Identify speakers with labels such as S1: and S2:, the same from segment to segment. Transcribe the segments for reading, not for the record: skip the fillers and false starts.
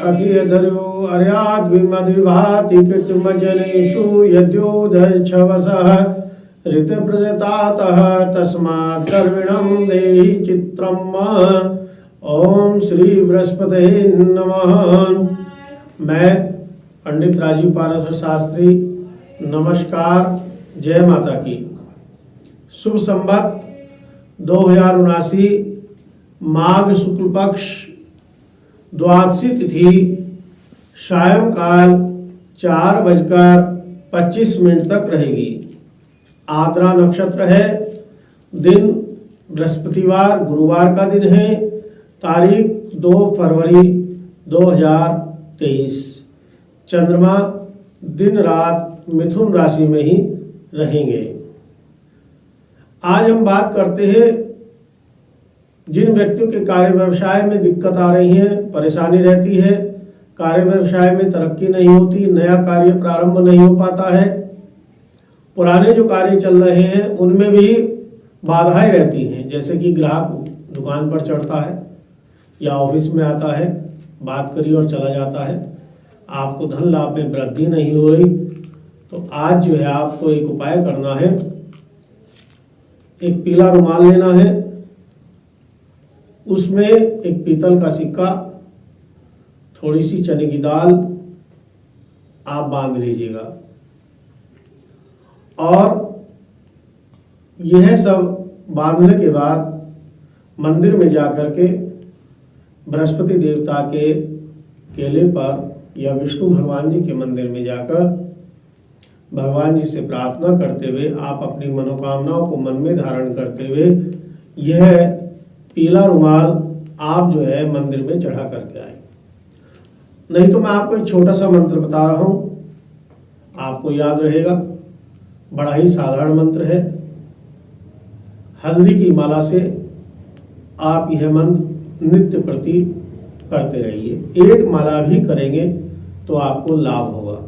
S1: अतियधर्यो अर्याद्विमद्विभाति कृत्रिमजनेषु यद्योदच्छवसः ऋतप्रजतातः तस्मात् कर्विणं देहि चित्रम्। ओम श्री बृहस्पते नमः। मैं पंडित राजीव पारसर शास्त्री, नमस्कार, जय माता की। शुभ संवत 2079 माघ शुक्ल पक्ष द्वादशी तिथि सायंकाल 4:25 तक रहेगी। आद्रा नक्षत्र है। दिन बृहस्पतिवार गुरुवार का दिन है। तारीख 2 फरवरी 2023। चंद्रमा दिन रात मिथुन राशि में ही रहेंगे। आज हम बात करते हैं जिन व्यक्तियों के कार्य व्यवसाय में दिक्कत आ रही है, परेशानी रहती है, कार्य व्यवसाय में तरक्की नहीं होती, नया कार्य प्रारंभ नहीं हो पाता है, पुराने जो कार्य चल रहे हैं उनमें भी बाधाएं रहती हैं। जैसे कि ग्राहक दुकान पर चढ़ता है या ऑफिस में आता है, बात करी और चला जाता है, आपको धन लाभ में वृद्धि नहीं हो रही। तो आज जो है आपको एक उपाय करना है। एक पीला रुमाल लेना है, उसमें एक पीतल का सिक्का, थोड़ी सी चने की दाल आप बांध लीजिएगा और यह सब बांधने के बाद मंदिर में जाकर के बृहस्पति देवता के केले पर या विष्णु भगवान जी के मंदिर में जाकर भगवान जी से प्रार्थना करते हुए आप अपनी मनोकामनाओं को मन में धारण करते हुए यह पीला रुमाल आप जो है मंदिर में चढ़ा करके आए। नहीं तो मैं आपको एक छोटा सा मंत्र बता रहा हूँ, आपको याद रहेगा। बड़ा ही साधारण मंत्र है। हल्दी की माला से आप यह मंत्र नित्य प्रति करते रहिए। एक माला भी करेंगे तो आपको लाभ होगा।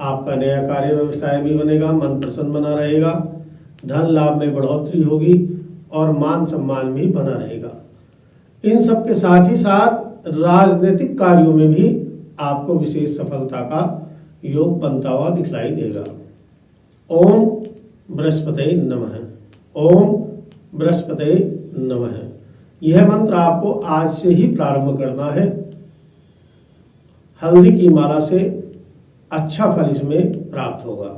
S1: आपका नया कार्य व्यवसाय भी बनेगा, मन प्रसन्न बना रहेगा, धन लाभ में बढ़ोतरी होगी और मान सम्मान भी बना रहेगा। इन सब के साथ ही साथ राजनीतिक कार्यों में भी आपको विशेष सफलता का योग बनता हुआ दिखलाई देगा। ओम बृहस्पते नमः। ओम बृहस्पते नमः। यह मंत्र आपको आज से ही प्रारंभ करना है। हल्दी की माला से अच्छा फल इसमें प्राप्त होगा।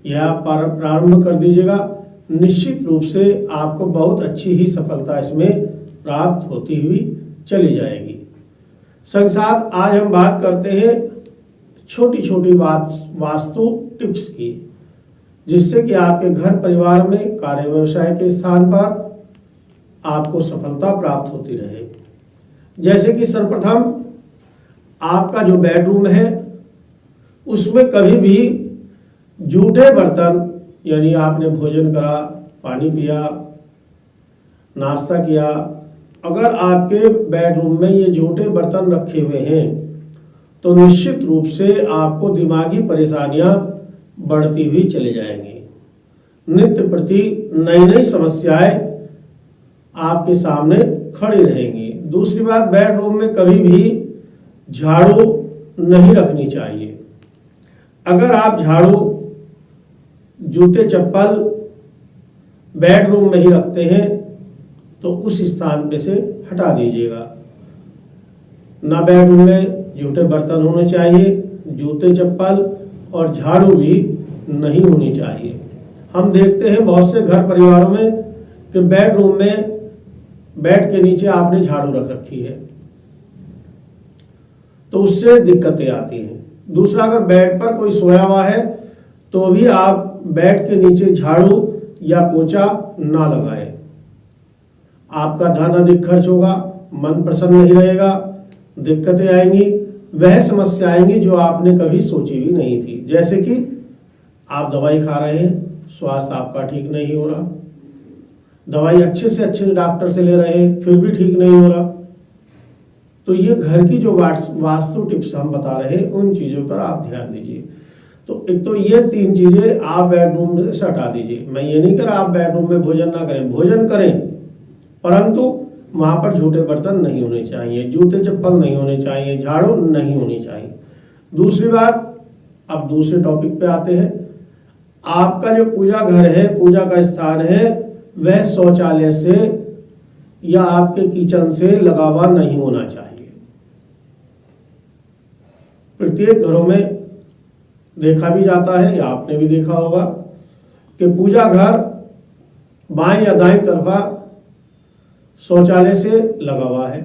S1: यह आप प्रारंभ कर दीजिएगा। निश्चित रूप से आपको बहुत अच्छी ही सफलता इसमें प्राप्त होती हुई चली जाएगी। संग साथ आज हम बात करते हैं छोटी छोटी वास्तु टिप्स की, जिससे कि आपके घर परिवार में कार्य व्यवसाय के स्थान पर आपको सफलता प्राप्त होती रहे। जैसे कि सर्वप्रथम आपका जो बेडरूम है उसमें कभी भी जूठे बर्तन, यानी आपने भोजन करा, पानी पिया, नाश्ता किया, अगर आपके बेडरूम में ये जूठे बर्तन रखे हुए हैं तो निश्चित रूप से आपको दिमागी परेशानियां बढ़ती हुई चले जाएंगी। नित्य प्रति नई नई समस्याएं आपके सामने खड़ी रहेंगी। दूसरी बात, बेडरूम में कभी भी झाड़ू नहीं रखनी चाहिए। अगर आप झाड़ू, जूते, चप्पल बेडरूम में ही रखते हैं तो उस स्थान पे से हटा दीजिएगा। ना बेडरूम में जूठे बर्तन होने चाहिए, जूते, चप्पल और झाड़ू भी नहीं होनी चाहिए। हम देखते हैं बहुत से घर परिवारों में कि बेडरूम में बेड के नीचे आपने झाड़ू रख रखी है, तो उससे दिक्कतें आती हैं। दूसरा, अगर बेड पर कोई सोया हुआ है तो भी आप बेड के नीचे झाड़ू या पोछा ना लगाएं। आपका धन अधिक खर्च होगा, मन प्रसन्न नहीं रहेगा, दिक्कतें आएंगी, वह समस्या आएंगी जो आपने कभी सोची भी नहीं थी। जैसे कि आप दवाई खा रहे हैं, स्वास्थ्य आपका ठीक नहीं हो रहा, दवाई अच्छे से अच्छे डॉक्टर से ले रहे हैं फिर भी ठीक नहीं हो रहा। तो ये घर की जो वास्तु टिप्स हम बता रहे हैं उन चीज़ों पर आप ध्यान दीजिए। तो एक तो ये 3 चीज़ें आप बेडरूम से हटा दीजिए। मैं ये नहीं कह रहा आप बेडरूम में भोजन ना करें, भोजन करें, परंतु वहाँ पर झूठे बर्तन नहीं होने चाहिए, जूते चप्पल नहीं होने चाहिए, झाड़ू नहीं होनी चाहिए। दूसरी बात, अब दूसरे टॉपिक पे आते हैं। आपका जो पूजा घर है, पूजा का स्थान है, वह शौचालय से या आपके किचन से लगा हुआ नहीं होना चाहिए। प्रत्येक घरों में देखा भी जाता है या आपने भी देखा होगा कि पूजा घर बाएं या दाएं तरफा शौचालय से लगा हुआ है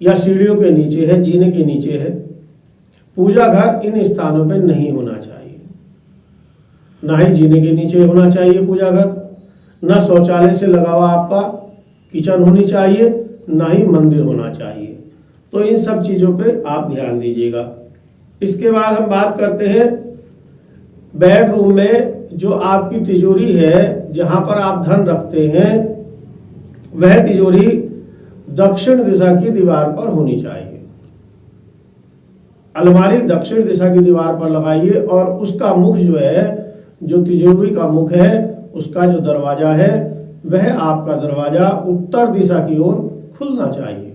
S1: या सीढ़ियों के नीचे है, जीने के नीचे है। पूजा घर इन स्थानों पर नहीं होना चाहिए। ना ही जीने के नीचे होना चाहिए पूजा घर, ना शौचालय से लगा हुआ आपका किचन होनी चाहिए, ना ही मंदिर होना चाहिए। तो इन सब चीज़ों पे आप ध्यान दीजिएगा। इसके बाद हम बात करते हैं बेडरूम में जो आपकी तिजोरी है, जहाँ पर आप धन रखते हैं, वह तिजोरी दक्षिण दिशा की दीवार पर होनी चाहिए। अलमारी दक्षिण दिशा की दीवार पर लगाइए और उसका मुख जो है, जो तिजोरी का मुख है, उसका जो दरवाजा है, वह आपका दरवाजा उत्तर दिशा की ओर खुलना चाहिए।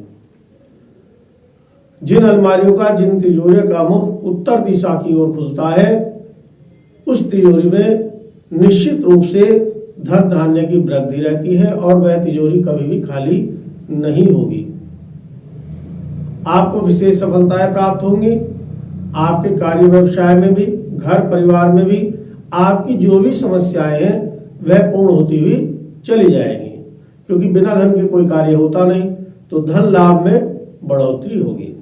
S1: जिन अलमारियों का, जिन तिजोरी का मुख उत्तर दिशा की ओर खुलता है, उस तिजोरी में निश्चित रूप से धन धान्य की वृद्धि रहती है और वह तिजोरी कभी भी खाली नहीं होगी। आपको विशेष सफलताएं प्राप्त होंगी। आपके कार्य व्यवसाय में भी, घर परिवार में भी आपकी जो भी समस्याएं हैं वह पूर्ण होती हुई चली जाएंगी, क्योंकि बिना धन के कोई कार्य होता नहीं, तो धन लाभ में बढ़ोतरी होगी।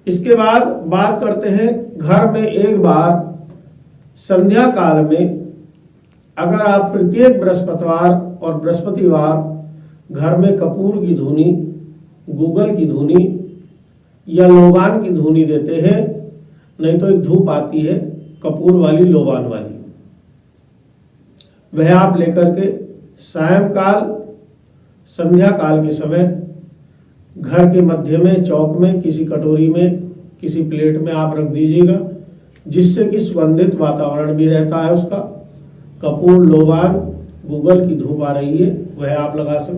S1: इसके बाद बात करते हैं, घर में एक बार संध्या काल में अगर आप प्रत्येक बृहस्पतिवार और बृहस्पतिवार घर में कपूर की धूनी, गूगल की धूनी या लोबान की धूनी देते हैं, नहीं तो एक धूप आती है कपूर वाली, लोबान वाली, वह आप लेकर के सायंकाल संध्या काल के समय घर के मध्य में, चौक में, किसी कटोरी में, किसी प्लेट में आप रख दीजिएगा, जिससे कि सुगंधित वातावरण भी रहता है उसका। कपूर, लोबान, गूगल की धूप आ रही है, वह आप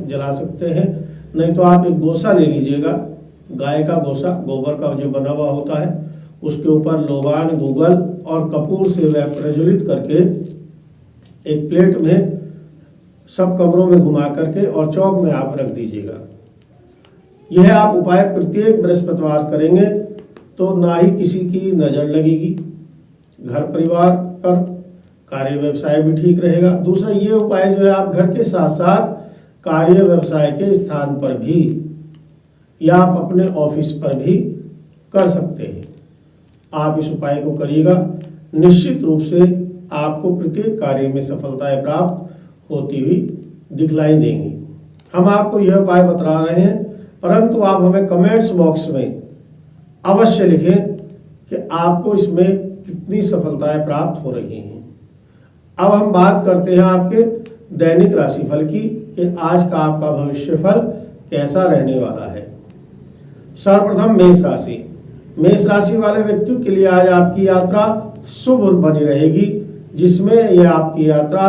S1: जला सकते हैं। नहीं तो आप एक गोसा ले लीजिएगा, गाय का गोसा, गोबर का जो बना हुआ होता है, उसके ऊपर लोबान, गूगल और कपूर से वह प्रज्वलित करके एक प्लेट में सब कमरों में घुमा करके और चौक में आप रख दीजिएगा। यह आप उपाय प्रत्येक बृहस्पतिवार करेंगे तो ना ही किसी की नज़र लगेगी घर परिवार पर, कार्य व्यवसाय भी ठीक रहेगा। दूसरा, ये उपाय जो है आप घर के साथ साथ कार्य व्यवसाय के स्थान पर भी या आप अपने ऑफिस पर भी कर सकते हैं। आप इस उपाय को करिएगा, निश्चित रूप से आपको प्रत्येक कार्य में सफलताएं प्राप्त होती हुई दिखलाई देंगी। हम आपको यह उपाय बता रहे हैं, परंतु आप हमें कमेंट्स बॉक्स में अवश्य लिखें कि आपको इसमें कितनी सफलताएं प्राप्त हो रही हैं। अब हम बात करते हैं आपके दैनिक राशिफल की कि आज का आपका भविष्यफल कैसा रहने वाला है। सर्वप्रथम मेष राशि। मेष राशि वाले व्यक्तियों के लिए आज आपकी यात्रा शुभ बनी रहेगी, जिसमें यह आपकी यात्रा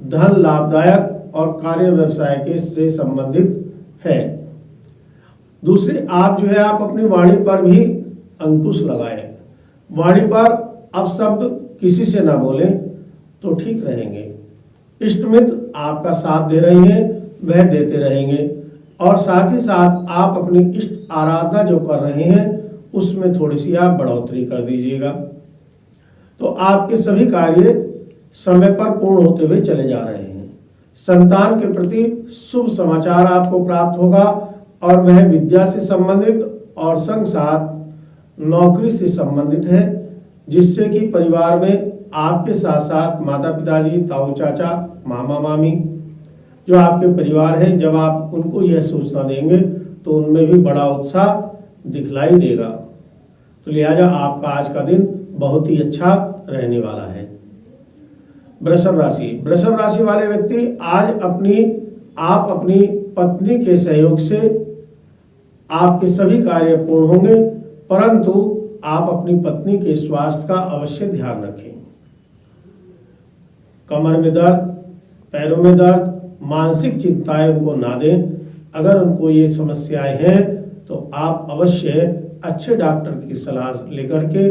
S1: धन लाभदायक और कार्य व्यवसाय के से संबंधित है। दूसरी, आप जो है आप अपनी वाणी पर भी अंकुश लगाएं। वाणी पर अपशब्द किसी से ना बोलें तो ठीक रहेंगे। इष्ट मित्र आपका साथ दे रहे हैं, वह देते रहेंगे, और साथ ही साथ आप अपनी इष्ट आराधना जो कर रहे हैं उसमें थोड़ी सी आप बढ़ोतरी कर दीजिएगा, तो आपके सभी कार्य समय पर पूर्ण होते हुए चले जा रहे हैं। संतान के प्रति शुभ समाचार आपको प्राप्त होगा और वह विद्या से संबंधित और संग साथ नौकरी से संबंधित है, जिससे कि परिवार में आपके साथ साथ माता पिताजी, ताऊ चाचा, मामा मामी जो आपके परिवार है, जब आप उनको यह सूचना देंगे तो उनमें भी बड़ा उत्साह दिखलाई देगा। तो लिहाजा आपका आज का दिन बहुत ही अच्छा रहने वाला है। वृषभ राशि। वृषभ राशि वाले व्यक्ति आज आप अपनी पत्नी के सहयोग से आपके सभी कार्य पूर्ण होंगे, परंतु आप अपनी पत्नी के स्वास्थ्य का अवश्य ध्यान रखें। कमर में दर्द, पैरों में दर्द, मानसिक चिंताएं उनको ना दें। अगर उनको ये समस्याएं हैं तो आप अवश्य अच्छे डॉक्टर की सलाह लेकर के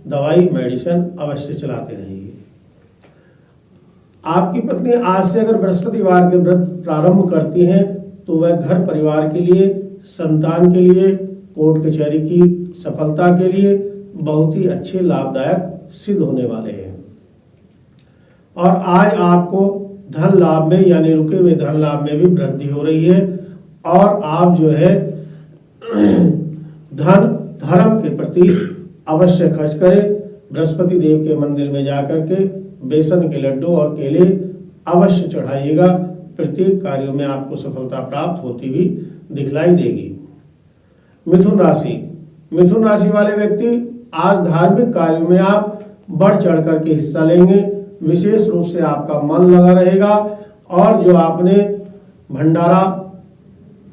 S1: दवाई मेडिसिन अवश्य चलाते रहिए। आपकी पत्नी आज से अगर बृहस्पतिवार के व्रत प्रारंभ करती हैं तो वह घर परिवार के लिए, संतान के लिए, कोर्ट कचहरी की सफलता के लिए बहुत ही अच्छे लाभदायक सिद्ध होने वाले हैं। और आज आपको धन लाभ में यानी रुके हुए धन लाभ में भी वृद्धि हो रही है और आप जो है धन धर्म के प्रति अवश्य खर्च करें। बृहस्पति देव के मंदिर में जाकर के बेसन के लड्डू और केले अवश्य चढ़ाइएगा। प्रत्येक कार्यों में आपको सफलता प्राप्त होती हुई दिखलाई देगी। मिथुन राशि, मिथुन राशि वाले व्यक्ति आज धार्मिक कार्यों में आप बढ़ चढ़ करके हिस्सा लेंगे। विशेष रूप से आपका मन लगा रहेगा और जो आपने भंडारा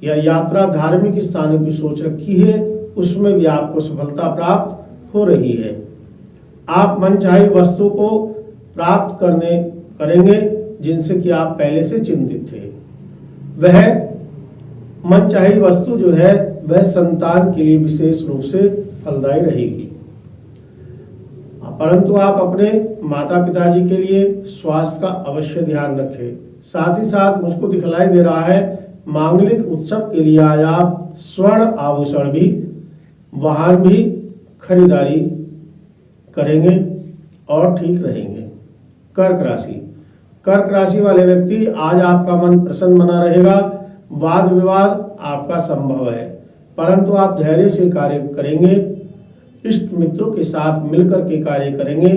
S1: या यात्रा धार्मिक स्थानों की सोच रखी है उसमें भी आपको सफलता प्राप्त हो रही है। आप मनचाही वस्तु को प्राप्त करेंगे जिनसे कि आप पहले से चिंतित थे। वह मनचाही वस्तु जो है वह संतान के लिए विशेष रूप से फलदायी रहेगी। परंतु आप अपने माता पिताजी के लिए स्वास्थ्य का अवश्य ध्यान रखें। साथ ही साथ मुझको दिखलाई दे रहा है मांगलिक उत्सव के लिए आज आप स्वर्ण आभूषण भी, वाहन भी खरीदारी करेंगे और ठीक रहेंगे। कर्क राशि, कर्क राशि वाले व्यक्ति आज आपका मन प्रसन्न बना रहेगा। वाद विवाद आपका संभव है परंतु आप धैर्य से कार्य करेंगे, इष्ट मित्रों के साथ मिलकर के कार्य करेंगे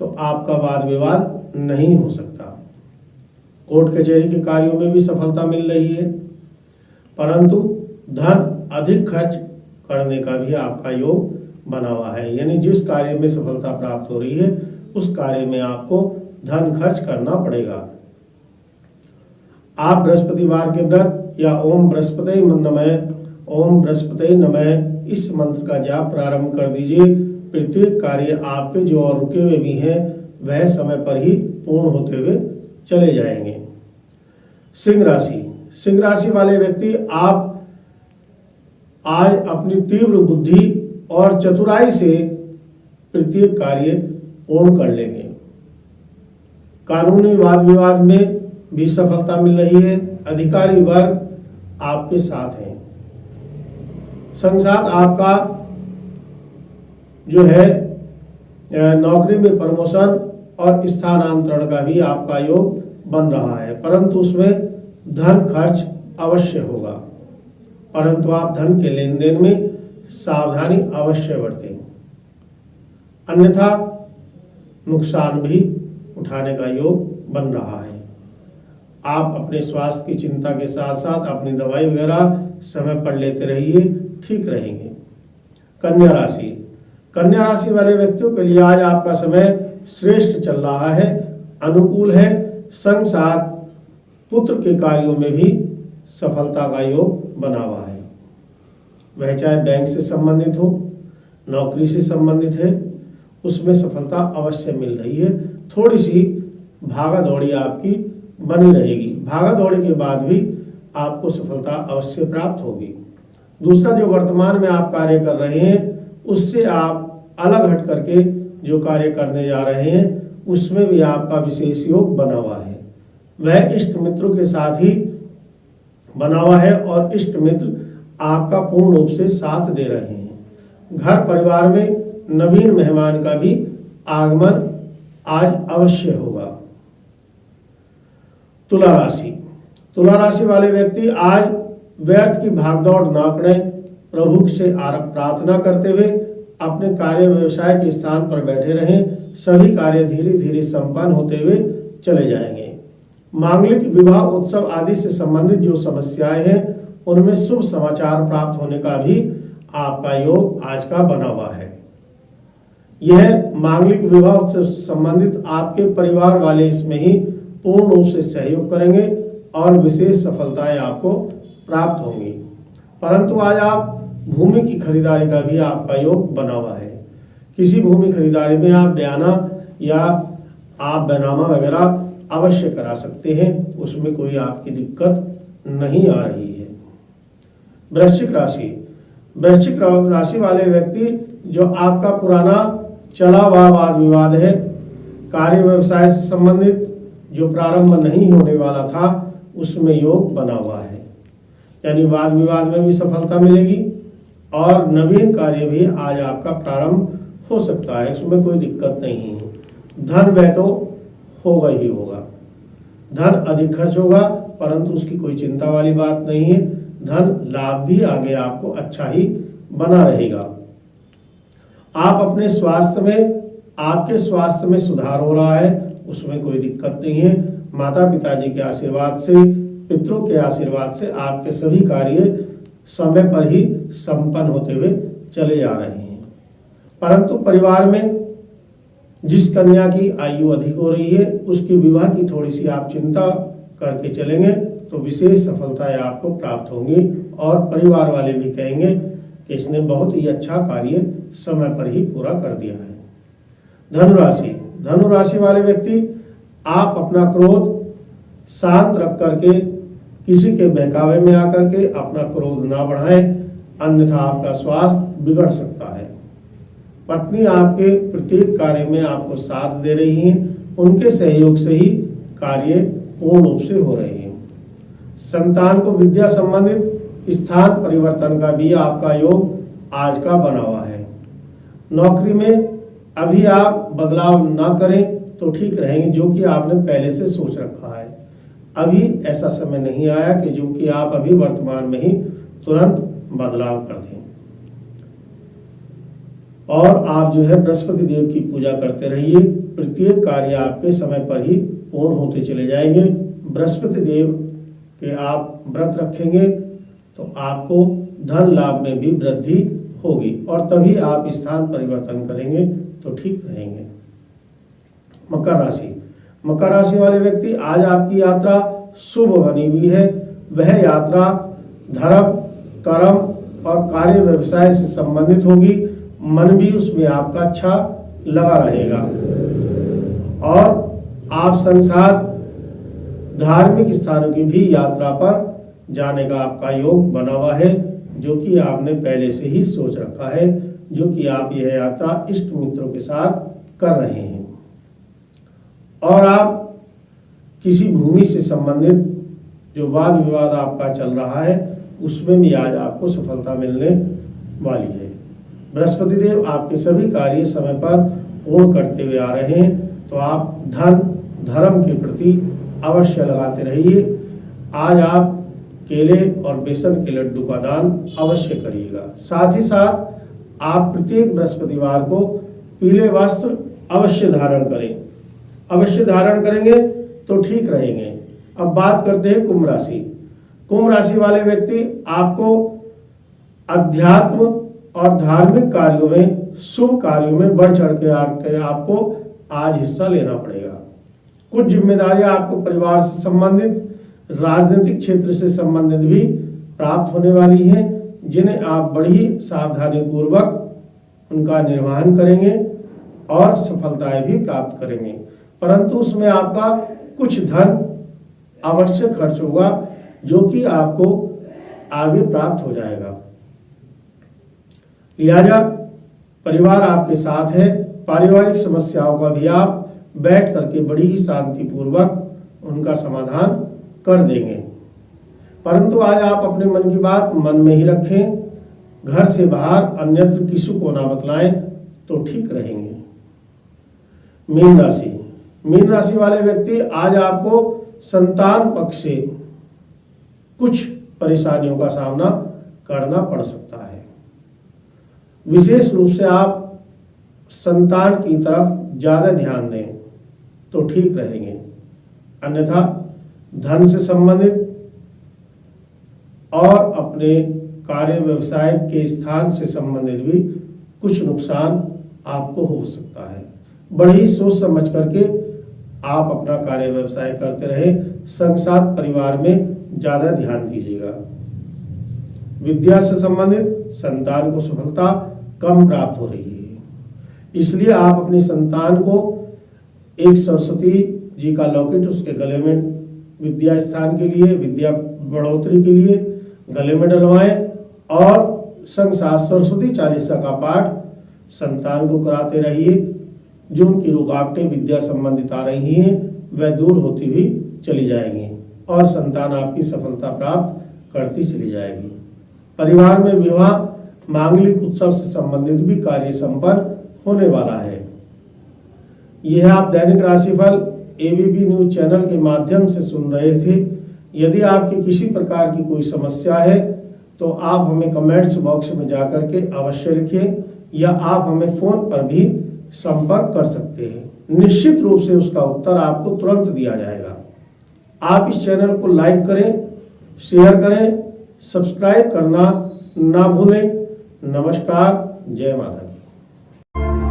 S1: तो आपका वाद विवाद नहीं हो सकता। कोर्ट कचहरी के कार्यों में भी सफलता मिल रही है परंतु धन अधिक खर्च करने का भी आपका योग बना हुआ है। यानी जिस कार्य में सफलता प्राप्त हो रही है उस कार्य में आपको धन खर्च करना पड़ेगा। आप बृहस्पतिवार के व्रत या ओम बृहस्पति नमः, ओम बृहस्पति नमः इस मंत्र का जाप प्रारंभ कर दीजिए। प्रत्येक कार्य आपके जो और रुके हुए भी हैं वह समय पर ही पूर्ण होते हुए चले जाएंगे। सिंह राशि, सिंह राशि वाले व्यक्ति आप आज अपनी तीव्र बुद्धि और चतुराई से प्रत्येक कार्य पूर्ण कर लेंगे। कानूनी वाद विवाद में भी सफलता मिल रही है। अधिकारी वर्ग आपके साथ हैं। संग साथ आपका जो है नौकरी में प्रमोशन और स्थानांतरण का भी आपका योग बन रहा है परंतु उसमें धन खर्च अवश्य होगा। परंतु आप धन के लेन देन में सावधानी अवश्य बरतें अन्यथा नुकसान भी उठाने का योग बन रहा है। आप अपने स्वास्थ्य की चिंता के साथ साथ अपनी दवाई वगैरह समय पर लेते रहिए, ठीक रहेंगे। कन्या राशि, कन्या राशि वाले व्यक्तियों के लिए आज आपका समय श्रेष्ठ चल रहा है, अनुकूल है। संग साथ पुत्र के कार्यों में भी सफलता का योग बना हुआ है। वह चाहे बैंक से संबंधित हो, नौकरी से संबंधित है, उसमें सफलता अवश्य मिल रही है। थोड़ी सी भागा दौड़ी आपकी बनी रहेगी। भागा दौड़ी के बाद भी आपको सफलता अवश्य प्राप्त होगी। दूसरा, जो वर्तमान में आप कार्य कर रहे हैं उससे आप अलग हट करके जो कार्य करने जा रहे हैं उसमें भी आपका विशेष योग बना हुआ है। वह इष्ट मित्रों के साथ ही बना हुआ है और इष्ट मित्र आपका पूर्ण रूप से साथ दे रहे हैं। घर परिवार में नवीन मेहमान का भी आगमन आज अवश्य होगा। तुला राशि, तुला राशि वाले व्यक्ति आज व्यर्थ की भागदौड़ न करें। प्रभु से प्रार्थना करते हुए अपने कार्य व्यवसाय के स्थान पर बैठे रहें। सभी कार्य धीरे धीरे संपन्न होते हुए चले जाएंगे। मांगलिक विवाह उत्सव आदि से संबंधित जो समस्याएं हैं उनमें शुभ समाचार प्राप्त होने का भी आपका योग आज का बना हुआ है। यह मांगलिक विवाह उत्सव से संबंधित आपके परिवार वाले इसमें ही पूर्ण रूप से सहयोग करेंगे और विशेष सफलताएं आपको प्राप्त होंगी। परंतु आज आप भूमि की खरीदारी का भी आपका योग बना हुआ है। किसी भूमि खरीदारी में आप बयाना या आप बैनामा वगैरह अवश्य करा सकते हैं, उसमें कोई आपकी दिक्कत नहीं आ रही है। वृश्चिक राशि, वृश्चिक राशि वाले व्यक्ति जो आपका पुराना चला हुआ वाद विवाद है, कार्य व्यवसाय से संबंधित जो प्रारंभ नहीं होने वाला था उसमें योग बना हुआ है, यानी वाद विवाद में भी सफलता मिलेगी और नवीन कार्य भी आज आपका प्रारंभ हो सकता है, इसमें कोई दिक्कत नहीं है। धन व्यय तो होगा ही होगा, धन अधिक खर्च होगा परंतु उसकी कोई चिंता वाली बात नहीं है। धन लाभ भी आगे आपको अच्छा ही बना रहेगा। आप अपने स्वास्थ्य में, आपके स्वास्थ्य में सुधार हो रहा है, उसमें कोई दिक्कत नहीं है। माता पिताजी के आशीर्वाद से, पितरों के आशीर्वाद से आपके सभी कार्य समय पर ही संपन्न होते हुए चले जा रहे हैं। परंतु परिवार में जिस कन्या की आयु अधिक हो रही है उसकी विवाह की थोड़ी सी आप चिंता करके चलेंगे तो विशेष सफलताएं आपको प्राप्त होंगी और परिवार वाले भी कहेंगे कि इसने बहुत ही अच्छा कार्य समय पर ही पूरा कर दिया है। धनुराशि, धनुराशि वाले व्यक्ति आप अपना क्रोध शांत रख करके किसी के बहकावे में आकर के अपना क्रोध ना बढ़ाएं, अन्यथा आपका स्वास्थ्य बिगड़ सकता है। पत्नी आपके प्रत्येक कार्य में आपको साथ दे रही हैं, उनके सहयोग से ही कार्य पूर्ण रूप से हो रहे हैं। संतान को विद्या संबंधित स्थान परिवर्तन का भी आपका योग आज का बना हुआ है। नौकरी में अभी आप बदलाव ना करें तो ठीक रहेंगे, जो कि आपने पहले से सोच रखा है। अभी ऐसा समय नहीं आया कि जो कि आप अभी वर्तमान में ही तुरंत बदलाव कर दें। और आप जो है बृहस्पति देव की पूजा करते रहिए, प्रत्येक कार्य आपके समय पर ही पूर्ण होते चले जाएंगे। बृहस्पति देव के आप व्रत रखेंगे तो आपको धन लाभ में भी वृद्धि होगी और तभी आप स्थान परिवर्तन करेंगे तो ठीक रहेंगे। मकर राशि, मकर राशि वाले व्यक्ति आज आपकी यात्रा शुभ बनी हुई है। वह यात्रा धर्म, कर्म और कार्य व्यवसाय से संबंधित होगी। मन भी उसमें आपका अच्छा लगा रहेगा और आप संसार धार्मिक स्थानों की भी यात्रा पर जाने का आपका योग बना हुआ है, जो कि आपने पहले से ही सोच रखा है, जो कि आप यह यात्रा इष्ट मित्रों के साथ कर रहे हैं। और आप किसी भूमि से संबंधित जो वाद विवाद आपका चल रहा है उसमें भी आज आपको सफलता मिलने वाली है। बृहस्पति देव आपके सभी कार्य समय पर पूर्ण करते हुए आ रहे हैं, तो आप धन धर्म के प्रति अवश्य लगाते रहिए। आज आप केले और बेसन के लड्डू का दान अवश्य करिएगा। साथ ही साथ आप प्रत्येक बृहस्पतिवार को पीले वस्त्र अवश्य धारण करें। अवश्य धारण करेंगे तो ठीक रहेंगे। अब बात करते हैं कुंभ राशि। कुंभ राशि वाले व्यक्ति आपको अध्यात्म और धार्मिक कार्यों में, शुभ कार्यों में बढ़ चढ़ के आपको आज हिस्सा लेना पड़ेगा। कुछ जिम्मेदारियां आपको परिवार से संबंधित, राजनीतिक क्षेत्र से संबंधित भी प्राप्त होने वाली हैं, जिन्हें आप बड़ी सावधानी पूर्वक उनका निर्वहन करेंगे और सफलताएं भी प्राप्त करेंगे। परंतु उसमें आपका कुछ धन अवश्य खर्च होगा, जो कि आपको आगे प्राप्त हो जाएगा। लिहाजा परिवार आपके साथ है। पारिवारिक समस्याओं का भी आप बैठ करके बड़ी ही शांतिपूर्वक उनका समाधान कर देंगे। परंतु आज आप अपने मन की बात मन में ही रखें, घर से बाहर अन्यत्र किसी को ना बतलाएं तो ठीक रहेंगे। मीन राशि, मीन राशि वाले व्यक्ति आज आपको संतान पक्ष से कुछ परेशानियों का सामना करना पड़ सकता है। विशेष रूप से आप संतान की तरफ ज़्यादा ध्यान दें तो ठीक रहेंगे, अन्यथा धन से संबंधित और अपने कार्य व्यवसाय के स्थान से संबंधित भी कुछ नुकसान आपको हो सकता है। बड़ी सोच समझ करके आप अपना कार्य व्यवसाय करते रहे। संग साथ परिवार में ज़्यादा ध्यान दीजिएगा। विद्या से संबंधित संतान को सफलता कम प्राप्त हो रही है, इसलिए आप अपनी संतान को एक सरस्वती जी का लॉकेट उसके गले में विद्या स्थान के लिए, विद्या बढ़ोतरी के लिए गले में डलवाएं और संग साथ सरस्वती चालीसा का पाठ संतान को कराते रहिए। जो उनकी रुकावटें विद्या संबंधित आ रही हैं वह दूर होती हुई चली जाएंगी और संतान आपकी सफलता प्राप्त करती चली जाएगी। परिवार में विवाह मांगलिक उत्सव से संबंधित भी कार्य संपन्न होने वाला है। यह आप दैनिक राशिफल एबीपी न्यूज चैनल के माध्यम से सुन रहे थे। यदि आपकी किसी प्रकार की कोई समस्या है तो आप हमें कमेंट्स बॉक्स में जाकर के अवश्य लिखें या आप हमें फोन पर भी संपर्क कर सकते हैं। निश्चित रूप से उसका उत्तर आपको तुरंत दिया जाएगा। आप इस चैनल को लाइक करें, शेयर करें, सब्सक्राइब करना ना भूलें। नमस्कार, जय माता की।